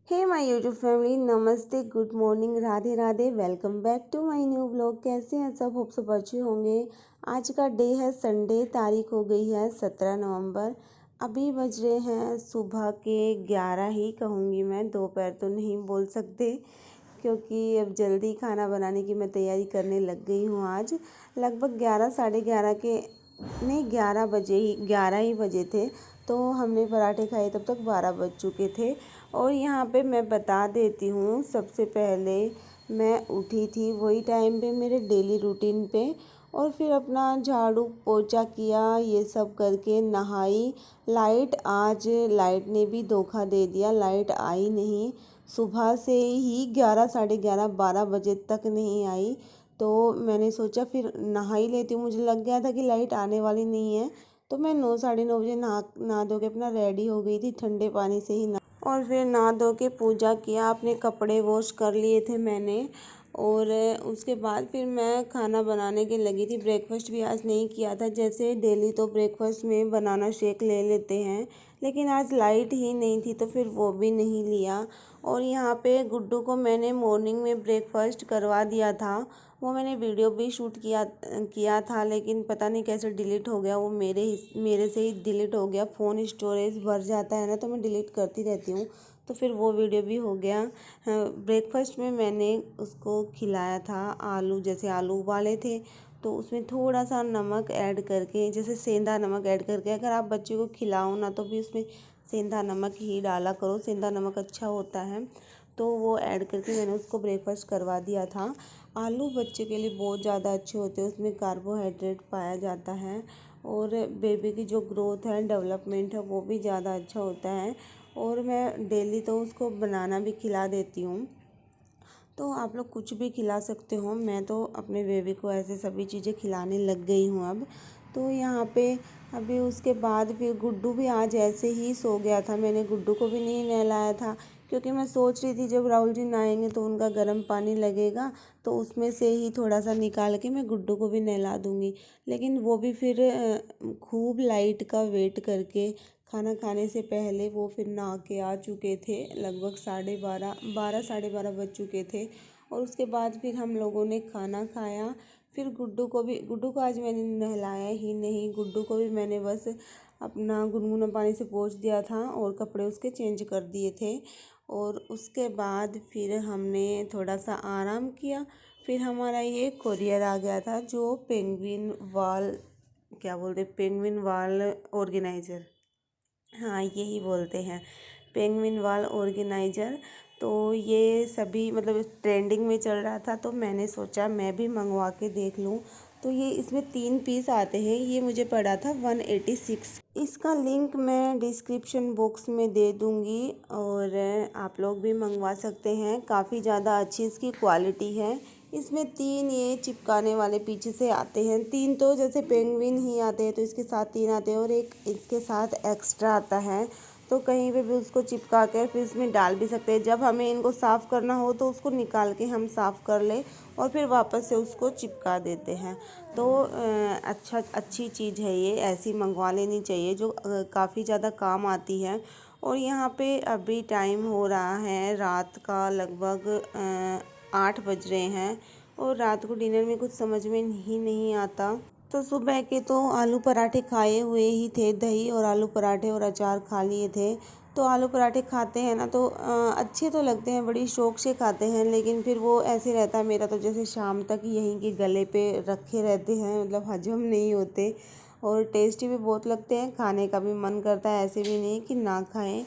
Hey my YouTube family, नमस्ते, good morning, Radhe Radhe. Welcome back to my new blog. कैसे हैं सब? होप सब अच्छे होंगे। आज का डे है संडे, तारीख हो गई है 17 नवंबर। अभी बज रहे हैं सुबह के 11 ही कहूँगी मैं, दोपहर तो नहीं बोल सकते क्योंकि अब जल्दी खाना बनाने की मैं तैयारी करने लग गई हूँ। आज लगभग 11 साढ़े 11 के नहीं 11 बजे ही 11 ही बजे थे, तो हमने पराठे खाए तब तक 12 बज चुके थे। और यहाँ पे मैं बता देती हूँ, सबसे पहले मैं उठी थी वही टाइम पे मेरे डेली रूटीन पे, और फिर अपना झाड़ू पोछा किया, ये सब करके नहाई। लाइट ने भी धोखा दे दिया, लाइट आई नहीं। सुबह से ही 11 साढ़े 11 12 बजे तक नहीं आई, तो मैंने सोचा फिर नहा ही लेती हूँ। मुझे लग गया था कि लाइट आने वाली नहीं है, तो मैं 9 साढ़े 9 बजे नहा धो के अपना रेडी हो गई थी, ठंडे पानी से ही और फिर नहा धो के पूजा किया, अपने कपड़े वॉश कर लिए थे मैंने। और उसके बाद फिर मैं खाना बनाने के लगी थी। ब्रेकफास्ट भी आज नहीं किया था, जैसे डेली तो ब्रेकफास्ट में बनाना शेक ले लेते हैं, लेकिन आज लाइट ही नहीं थी तो फिर वो भी नहीं लिया। और यहाँ पे गुड्डू को मैंने मॉर्निंग में ब्रेकफास्ट करवा दिया था। वो मैंने वीडियो भी शूट किया किया था, लेकिन पता नहीं कैसे डिलीट हो गया। वो मेरे से ही डिलीट हो गया। फ़ोन स्टोरेज भर जाता है ना, तो मैं डिलीट करती रहती हूँ, तो फिर वो वीडियो भी हो गया। ब्रेकफास्ट में मैंने उसको खिलाया था आलू, जैसे आलू उबाले थे तो उसमें थोड़ा सा नमक ऐड करके, जैसे सेंधा नमक ऐड करके, अगर आप बच्चे को खिलाओ ना तो भी उसमें सेंधा नमक ही डाला करो, सेंधा नमक अच्छा होता है। तो वो ऐड करके मैंने उसको ब्रेकफास्ट करवा दिया था। आलू बच्चे के लिए बहुत ज़्यादा अच्छे होते हैं, उसमें कार्बोहाइड्रेट पाया जाता है, और बेबी की जो ग्रोथ है, डेवलपमेंट है, वो भी ज़्यादा अच्छा होता है। और मैं डेली तो उसको बनाना भी खिला देती हूँ। तो आप लोग कुछ भी खिला सकते हो, मैं तो अपने बेबी को ऐसे सभी चीज़ें खिलाने लग गई हूँ अब। तो यहाँ पे अभी उसके बाद फिर गुड्डू भी आज ऐसे ही सो गया था। मैंने गुड्डू को भी नहीं नहलाया था, क्योंकि मैं सोच रही थी जब राहुल जी नहाएंगे तो उनका गर्म पानी लगेगा, तो उसमें से ही थोड़ा सा निकाल के मैं गुड्डू को भी नहला दूँगी। लेकिन वो भी फिर खूब लाइट का वेट करके, खाना खाने से पहले वो फिर नहा के आ चुके थे। लगभग 12:30 12 बज चुके थे। और उसके बाद फिर हम लोगों ने खाना खाया। फिर गुड्डू को आज मैंने नहलाया ही नहीं। गुड्डू को भी मैंने बस अपना गुनगुना पानी से पोंछ दिया था और कपड़े उसके चेंज कर दिए थे। और उसके बाद फिर हमने थोड़ा सा आराम किया। फिर हमारा ये कोरियर आ गया था, जो पेंगुइन वाल, क्या बोलते, पेंगुइन वाल ऑर्गेनाइज़र, हाँ यही बोलते हैं, पेंगुइन वाल ऑर्गेनाइजर। तो ये सभी मतलब ट्रेंडिंग में चल रहा था, तो मैंने सोचा मैं भी मंगवा के देख लूँ। तो ये इसमें 3 पीस आते हैं। ये मुझे पड़ा था 186। इसका लिंक मैं डिस्क्रिप्शन बॉक्स में दे दूँगी, और आप लोग भी मंगवा सकते हैं। काफ़ी ज़्यादा अच्छी इसकी क्वालिटी है। इसमें 3 ये चिपकाने वाले पीछे से आते हैं। 3 तो जैसे पेंगुइन ही आते हैं, तो इसके साथ 3 आते हैं, और एक इसके साथ एक्स्ट्रा आता है। तो कहीं पे भी उसको चिपका कर फिर इसमें डाल भी सकते हैं। जब हमें इनको साफ़ करना हो तो उसको निकाल के हम साफ़ कर लें, और फिर वापस से उसको चिपका देते हैं। तो अच्छी चीज़ है ये, ऐसी मंगवा लेनी चाहिए, जो काफ़ी ज़्यादा काम आती है। और यहाँ पे अभी टाइम हो रहा है रात का, लगभग 8 बज रहे हैं, और रात को डिनर में कुछ समझ में ही नहीं आता। तो सुबह के तो आलू पराठे खाए हुए ही थे, दही और आलू पराठे और अचार खा लिए थे। तो आलू पराठे खाते हैं ना, तो अच्छे तो लगते हैं, बड़ी शौक से खाते हैं, लेकिन फिर वो ऐसे रहता है मेरा तो, जैसे शाम तक यहीं के गले पे रखे रहते हैं, मतलब हजम नहीं होते। और टेस्टी भी बहुत लगते हैं, खाने का भी मन करता है, ऐसे भी नहीं कि ना खाएं।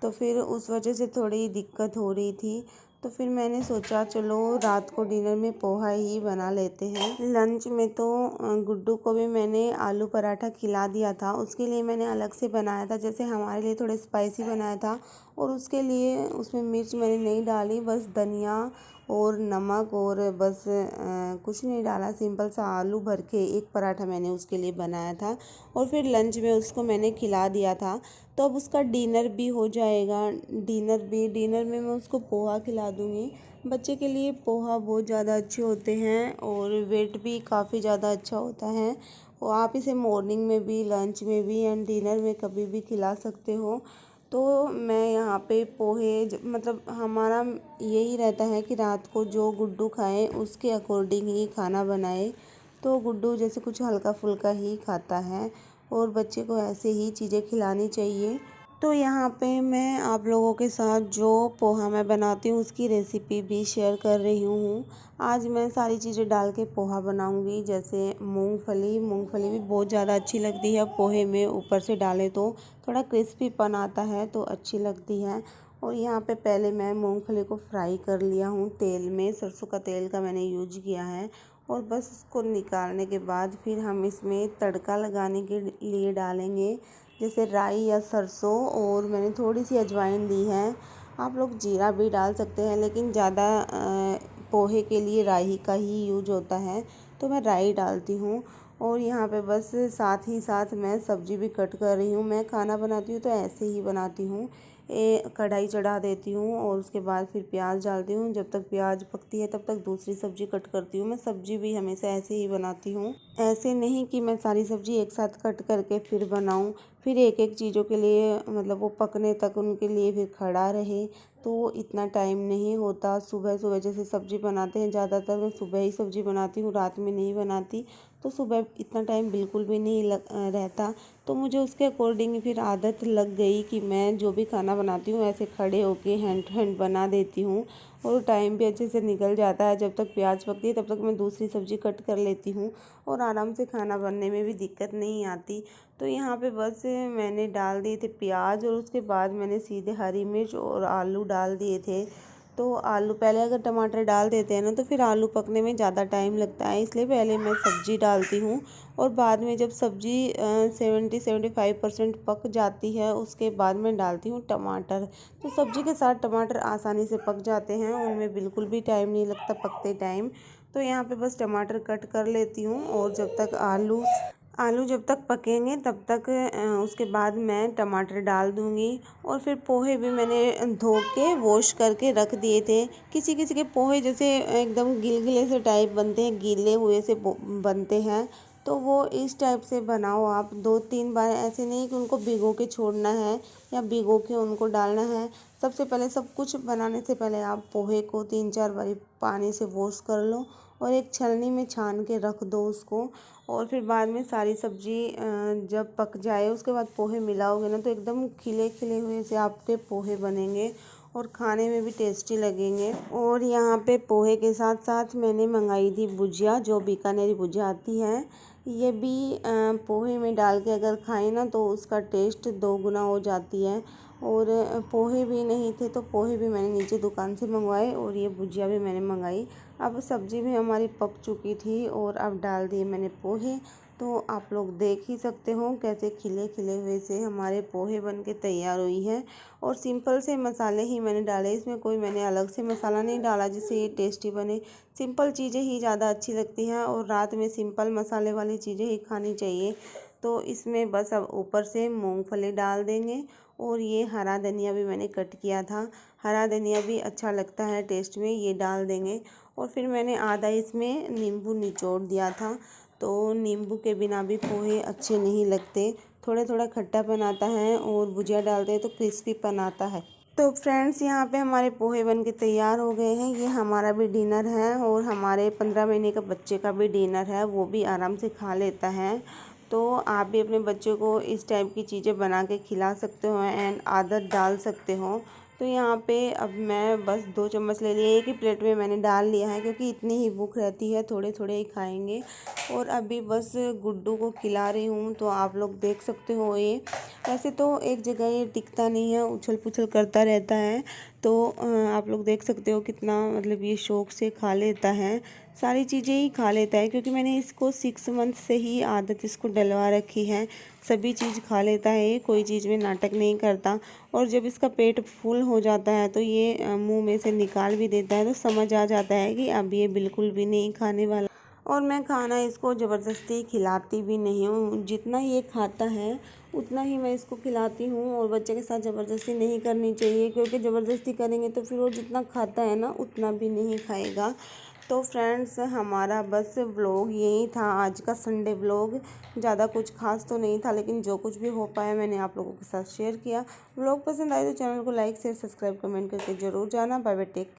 तो फिर उस वजह से थोड़ी दिक्कत हो रही थी। तो फिर मैंने सोचा चलो रात को डिनर में पोहा ही बना लेते हैं। लंच में तो गुड्डू को भी मैंने आलू पराठा खिला दिया था। उसके लिए मैंने अलग से बनाया था, जैसे हमारे लिए थोड़े स्पाइसी बनाया था। और उसके लिए उसमें मिर्च मैंने नहीं डाली, बस धनिया और नमक, और बस कुछ नहीं डाला। सिंपल सा आलू भर के एक पराठा मैंने उसके लिए बनाया था, और फिर लंच में उसको मैंने खिला दिया था। तो अब उसका डिनर भी हो जाएगा। डिनर में मैं उसको पोहा खिला दूँगी। बच्चे के लिए पोहा बहुत ज़्यादा अच्छे होते हैं, और वेट भी काफ़ी ज़्यादा अच्छा होता है। और आप इसे मॉर्निंग में भी, लंच में भी एंड डिनर में कभी भी खिला सकते हो। तो मैं यहाँ पे पोहे मतलब हमारा यही रहता है कि रात को जो गुड्डू खाए उसके अकॉर्डिंग ही खाना बनाए। तो गुड्डू जैसे कुछ हल्का फुल्का ही खाता है और बच्चे को ऐसे ही चीज़ें खिलानी चाहिए। तो यहाँ पे मैं आप लोगों के साथ जो पोहा मैं बनाती हूँ उसकी रेसिपी भी शेयर कर रही हूँ। आज मैं सारी चीज़ें डाल के पोहा बनाऊँगी, जैसे मूंगफली भी बहुत ज़्यादा अच्छी लगती है पोहे में, ऊपर से डाले तो थोड़ा क्रिस्पीपन आता है तो अच्छी लगती है। और यहाँ पे पहले मैं मूंगफली को फ्राई कर लिया हूँ तेल में, सरसों का तेल का मैंने यूज किया है। और बस इसको निकालने के बाद फिर हम इसमें तड़का लगाने के लिए डालेंगे, जैसे राई या सरसों, और मैंने थोड़ी सी अजवाइन ली है। आप लोग जीरा भी डाल सकते हैं, लेकिन ज़्यादा पोहे के लिए राई का ही यूज होता है, तो मैं राई डालती हूँ। और यहाँ पे बस साथ ही साथ मैं सब्ज़ी भी कट कर रही हूँ। मैं खाना बनाती हूँ तो ऐसे ही बनाती हूँ, कढ़ाई चढ़ा देती हूँ और उसके बाद फिर प्याज डालती हूँ। जब तक प्याज पकती है तब तक दूसरी सब्ज़ी कट करती हूँ। मैं सब्ज़ी भी हमेशा ऐसे ही बनाती हूँ, ऐसे नहीं कि मैं सारी सब्ज़ी एक साथ कट करके फिर बनाऊँ, फिर एक एक चीज़ों के लिए मतलब वो पकने तक उनके लिए फिर खड़ा रहे, तो इतना टाइम नहीं होता। सुबह सुबह जैसे सब्ज़ी बनाते हैं, ज़्यादातर मैं सुबह ही सब्ज़ी बनाती हूँ, रात में नहीं बनाती, तो सुबह इतना टाइम बिल्कुल भी नहीं रहता। तो मुझे उसके अकॉर्डिंग फिर आदत लग गई कि मैं जो भी खाना बनाती हूँ ऐसे खड़े होके हैंड टू हैंड बना देती हूँ, और टाइम भी अच्छे से निकल जाता है। जब तक प्याज पकती है तब तक मैं दूसरी सब्ज़ी कट कर लेती हूँ और आराम से खाना बनने में भी दिक्कत नहीं आती। तो यहाँ पे बस मैंने डाल दिए थे प्याज, और उसके बाद मैंने सीधे हरी मिर्च और आलू डाल दिए थे। तो आलू पहले अगर टमाटर डाल देते हैं ना तो फिर आलू पकने में ज़्यादा टाइम लगता है, इसलिए पहले मैं सब्ज़ी डालती हूँ। और बाद में जब सब्ज़ी 70-75% पक जाती है उसके बाद मैं डालती हूँ टमाटर। तो सब्ज़ी के साथ टमाटर आसानी से पक जाते हैं, उनमें बिल्कुल भी टाइम नहीं लगता पकते टाइम। तो यहाँ पे बस टमाटर कट कर लेती हूँ, और जब तक आलू आलू जब तक पकेंगे तब तक उसके बाद मैं टमाटर डाल दूँगी। और फिर पोहे भी मैंने धो के वॉश करके रख दिए थे। किसी किसी के पोहे जैसे एकदम गिलगिले से टाइप बनते हैं, गीले हुए से बनते हैं, तो वो इस टाइप से बनाओ आप 2-3 बार, ऐसे नहीं कि उनको भिगो के छोड़ना है या भिगो के उनको डालना है। सबसे पहले सब कुछ बनाने से पहले आप पोहे को 3-4 बारी पानी से वॉश कर लो और एक छलनी में छान के रख दो उसको। और फिर बाद में सारी सब्ज़ी जब पक जाए उसके बाद पोहे मिलाओगे ना तो एकदम खिले खिले हुए से आपके पोहे बनेंगे और खाने में भी टेस्टी लगेंगे। और यहाँ पे पोहे के साथ साथ मैंने मंगाई थी भुजिया, जो बीकानेरी भुजिया आती है। ये भी पोहे में डाल के अगर खाएं ना तो उसका टेस्ट 2 गुना हो जाती है। और पोहे भी नहीं थे तो पोहे भी मैंने नीचे दुकान से मंगवाए, और ये भुजिया भी मैंने मंगाई। अब सब्ज़ी भी हमारी पक चुकी थी और अब डाल दिए मैंने पोहे। तो आप लोग देख ही सकते हो कैसे खिले खिले हुए से हमारे पोहे बन के तैयार हुई है। और सिंपल से मसाले ही मैंने डाले, इसमें कोई मैंने अलग से मसाला नहीं डाला जिससे ये टेस्टी बने। सिंपल चीज़ें ही ज़्यादा अच्छी लगती हैं और रात में सिंपल मसाले वाली चीज़ें ही खानी चाहिए। तो इसमें बस अब ऊपर से मूंगफली डाल देंगे, और ये हरा धनिया भी मैंने कट किया था, हरा धनिया भी अच्छा लगता है टेस्ट में, ये डाल देंगे। और फिर मैंने आधा इसमें नींबू निचोड़ दिया था, तो नींबू के बिना भी पोहे अच्छे नहीं लगते, थोड़ा थोड़ा खट्टापन आता है और भुजिया डालते हैं तो क्रिस्पीपन आता है। तो फ्रेंड्स यहाँ पे हमारे पोहे बन के तैयार हो गए हैं। ये हमारा भी डिनर है और हमारे 15 महीने का बच्चे का भी डिनर है, वो भी आराम से खा लेता है। तो आप भी अपने बच्चों को इस टाइप की चीज़ें बना के खिला सकते हो एंड आदत डाल सकते हो। तो यहाँ पे अब मैं बस 2 चम्मच ले लिए, एक ही प्लेट में मैंने डाल लिया है क्योंकि इतनी ही भूख रहती है, थोड़े थोड़े ही खाएंगे। और अभी बस गुड्डू को खिला रही हूँ, तो आप लोग देख सकते हो ये वैसे तो एक जगह ये टिकता नहीं है, उछल पुछल करता रहता है। तो आप लोग देख सकते हो कितना मतलब ये शौक से खा लेता है, सारी चीज़ें ही खा लेता है क्योंकि मैंने इसको 6 मंथ से ही आदत इसको डलवा रखी है। सभी चीज़ खा लेता है, कोई चीज़ में नाटक नहीं करता। और जब इसका पेट फुल हो जाता है तो ये मुंह में से निकाल भी देता है, तो समझ आ जाता है कि अब ये बिल्कुल भी नहीं खाने वाला। और मैं खाना इसको ज़बरदस्ती खिलाती भी नहीं हूँ, जितना ये खाता है उतना ही मैं इसको खिलाती हूँ। और बच्चे के साथ ज़बरदस्ती नहीं करनी चाहिए, क्योंकि ज़बरदस्ती करेंगे तो फिर वो जितना खाता है ना उतना भी नहीं खाएगा। तो फ्रेंड्स हमारा बस व्लॉग यही था, आज का संडे व्लॉग। ज़्यादा कुछ खास तो नहीं था, लेकिन जो कुछ भी हो पाया मैंने आप लोगों के साथ शेयर किया। व्लॉग पसंद आए तो चैनल को लाइक शेयर सब्सक्राइब कमेंट करके ज़रूर जाना। Bye bye, take.